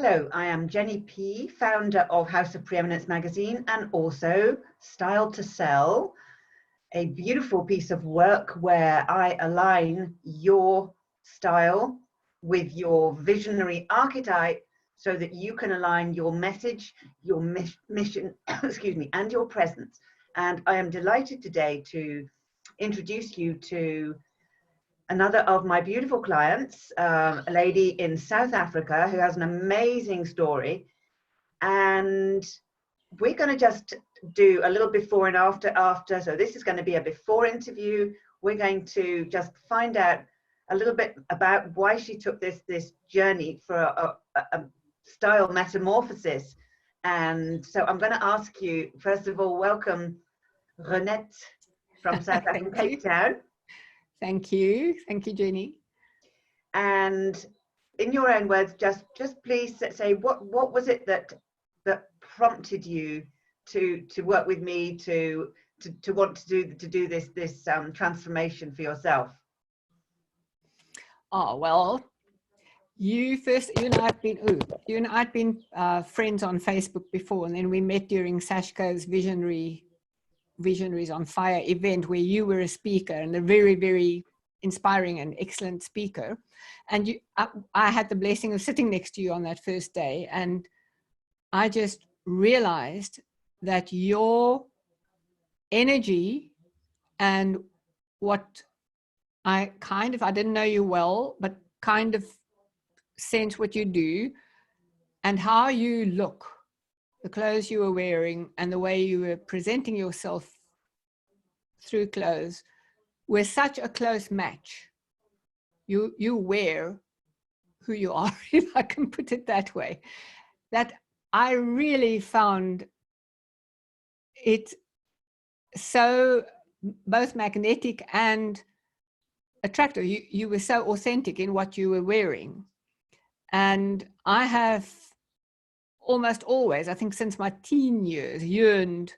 Hello, I am Jenny P, founder of House of Preeminence magazine and also Style to Sell, a beautiful piece of work where I align your style with your visionary archetype so that you can align your message, your mission, excuse me, and your presence. And I am delighted today to introduce you to another of my beautiful clients, a lady in South Africa who has an amazing story. And we're going to just do a little before and after. So this is going to be a before interview. We're going to just find out a little bit about why she took this journey for a style metamorphosis. And so I'm going to ask you, first of all, welcome Renette from South Africa, Cape Town. Thank you, Jenny. And in your own words, just please say what was it that prompted you to work with me to want to do this transformation for yourself? Oh well, you and I had been friends on Facebook before, and then we met during Sashka's Visionaries on Fire event where you were a speaker and a very, very inspiring and excellent speaker. And I had the blessing of sitting next to you on that first day. And I just realized that your energy and what I didn't know you well, but kind of sense what you do and how you look, the clothes you were wearing and the way you were presenting yourself through clothes were such a close match. You wear who you are, if I can put it that way, that I really found it so both magnetic and attractive. You were so authentic in what you were wearing. And I have almost always, I think since my teen years, yearned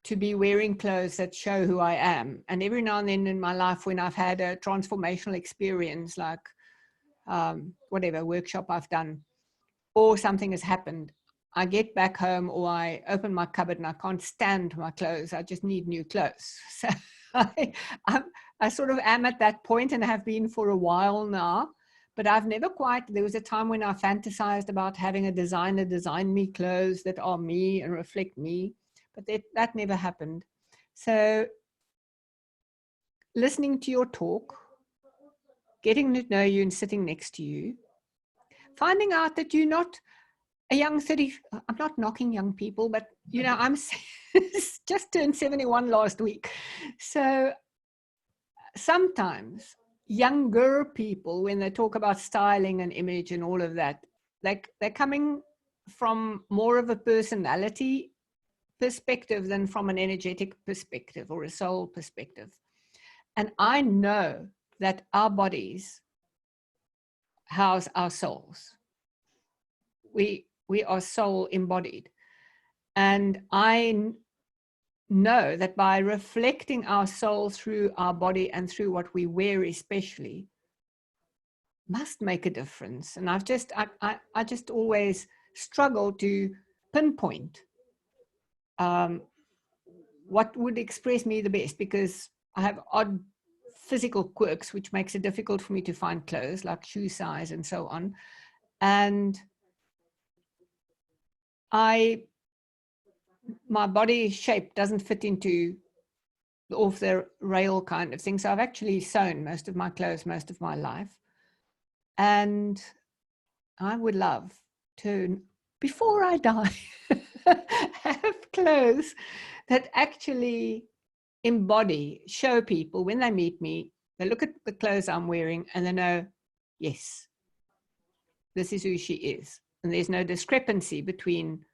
to be wearing clothes that show who I am. And every now and then in my life, when I've had a transformational experience, like whatever workshop I've done, or something has happened, I get back home or I open my cupboard and I can't stand my clothes. I just need new clothes. So I sort of am at that point and have been for a while now. But I've never quite, there was a time when I fantasized about having a designer design me clothes that are me and reflect me, but that never happened. So listening to your talk, getting to know you and sitting next to you, finding out that you're not a young 30, I'm not knocking young people, but you know, I'm just turned 71 last week. So sometimes younger people, when they talk about styling and image and all of that, like they're coming from more of a personality perspective than from an energetic perspective or a soul perspective. And I know that our bodies house our souls. We are soul embodied. And I know that by reflecting our soul through our body and through what we wear especially must make a difference. And I just always struggle to pinpoint what would express me the best, because I have odd physical quirks which makes it difficult for me to find clothes like shoe size and so on. And my body shape doesn't fit into the off the rail kind of thing. So I've actually sewn most of my clothes most of my life. And I would love to, before I die, have clothes that actually embody, show people when they meet me, they look at the clothes I'm wearing and they know, yes, this is who she is. And there's no discrepancy between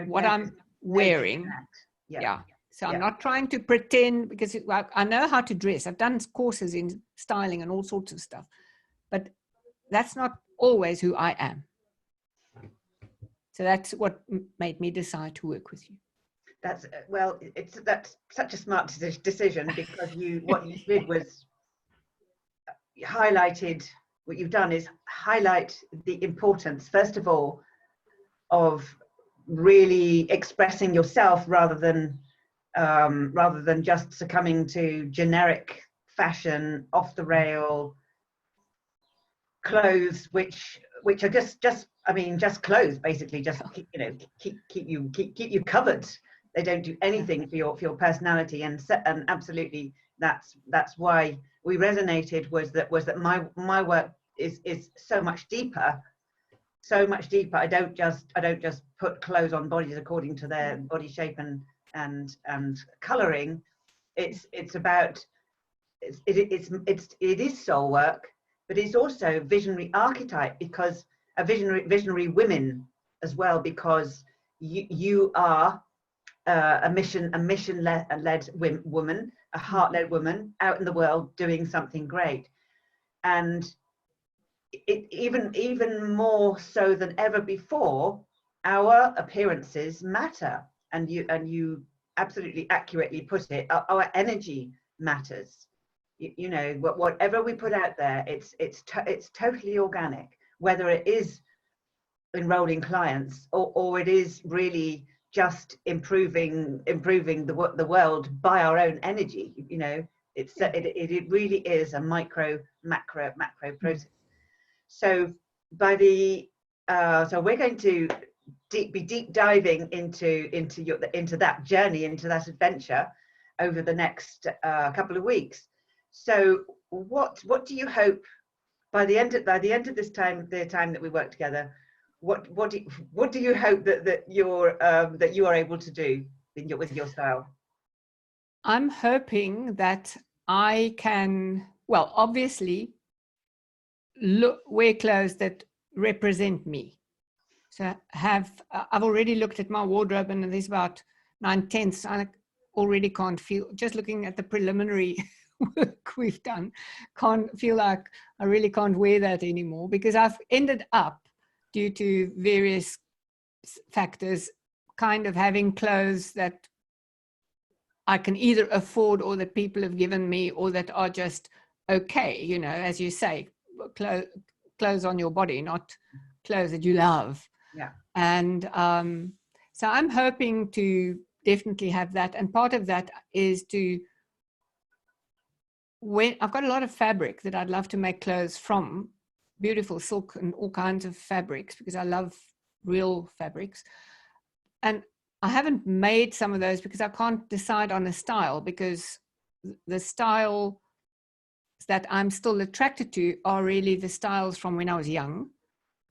what I'm wearing. Yeah. So I'm not trying to pretend, because I know how to dress. I've done courses in styling and all sorts of stuff, but that's not always who I am. So that's what made me decide to work with you. That's that's such a smart decision, because what you did was you highlighted you've done is highlight the importance, first of all, of really expressing yourself rather than just succumbing to generic fashion, off the rail clothes, which are just clothes, basically, just keep you covered. They don't do anything for your personality, and absolutely that's why we resonated, was that my work is so much deeper. I don't just put clothes on bodies according to their body shape and coloring. It is soul work, but it's also visionary archetype, because visionary women as well, because you are a mission-led woman, a heart-led woman out in the world doing something great. And it even more so than ever before, our appearances matter, and you absolutely accurately put it. Our energy matters. You know, whatever we put out there, it's totally organic, whether it is enrolling clients or it is really just improving the world by our own energy. You know, it really is a micro macro process. So so we're going to be deep diving into that journey, into that adventure over the next couple of weeks. So what do you hope by the end of this time, the time that we work together, what do you hope that you are able to do with your style? I'm hoping that I can, well, obviously wear clothes that represent me. So I've already looked at my wardrobe, and there's about 9/10. I already can't feel, just looking at the preliminary work we've done, can't feel like I really can't wear that anymore, because I've ended up, due to various factors, kind of having clothes that I can either afford, or that people have given me, or that are just okay, you know, as you say, clothes on your body, not clothes that you love. Yeah. And so I'm hoping to definitely have that. And part of that is when I've got a lot of fabric that I'd love to make clothes from, beautiful silk and all kinds of fabrics, because I love real fabrics. And I haven't made some of those because I can't decide on a style, because the style that I'm still attracted to are really the styles from when I was young.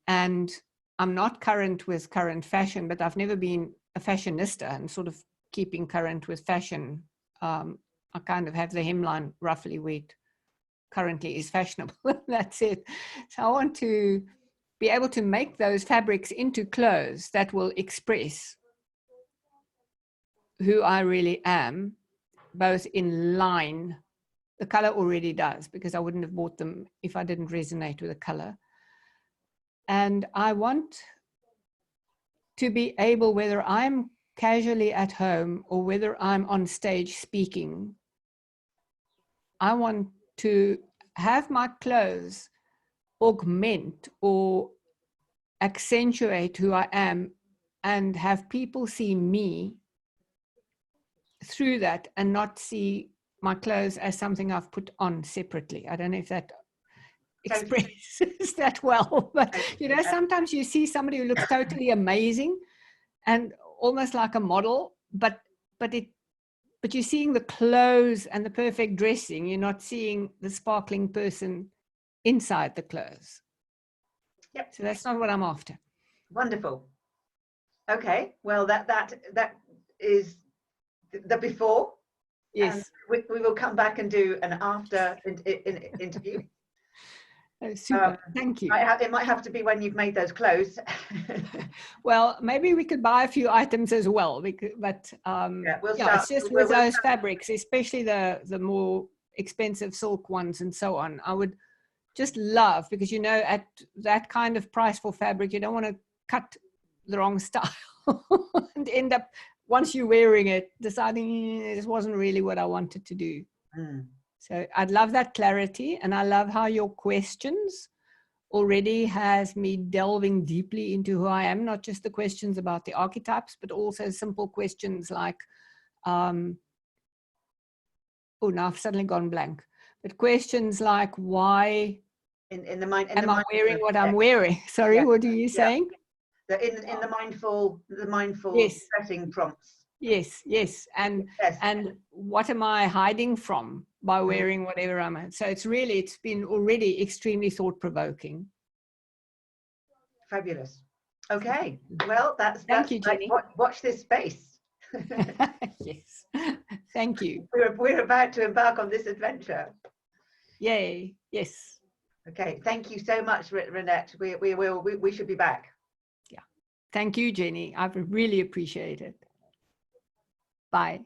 And I'm not current with current fashion, but I've never been a fashionista and sort of keeping current with fashion. I kind of have the hemline roughly where it currently is fashionable. That's it. So I want to be able to make those fabrics into clothes that will express who I really am, both in line. The color already does, because I wouldn't have bought them if I didn't resonate with the color. And I want to be able, whether I'm casually at home or whether I'm on stage speaking, I want to have my clothes augment or accentuate who I am, and have people see me through that and not see my clothes as something I've put on separately. I don't know if that expresses that well, but you know, sometimes you see somebody who looks totally amazing and almost like a model, but you're seeing the clothes and the perfect dressing. You're not seeing the sparkling person inside the clothes. Yep. So that's not what I'm after. Wonderful. Okay, well that is the before. Yes. And we will come back and do an after interview. Oh, super. Thank you. It might have to be when you've made those clothes. Well, maybe we could buy a few items as well, but it's just with those fabrics, especially the more expensive silk ones and so on. I would just love, because, you know, at that kind of price for fabric, you don't want to cut the wrong style and end up, once you're wearing it, deciding this wasn't really what I wanted to do. So I'd love that clarity, and I love how your questions already has me delving deeply into who I am, not just the questions about the archetypes, but also simple questions like, oh, now I've suddenly gone blank, but questions like, why in the mind, am I wearing what I'm wearing? Sorry, yeah. what are you saying? In the mindful Yes. setting prompts. Yes, yes. And what am I hiding from by wearing whatever I'm at? So it's been already extremely thought-provoking. Fabulous. Okay. Well, that's Thank you, Jenny. Like, watch this space. Yes. Thank you. We're about to embark on this adventure. Yay. Yes. Okay. Thank you so much, Renette. We should be back. Yeah. Thank you, Jenny. I really appreciate it. Bye.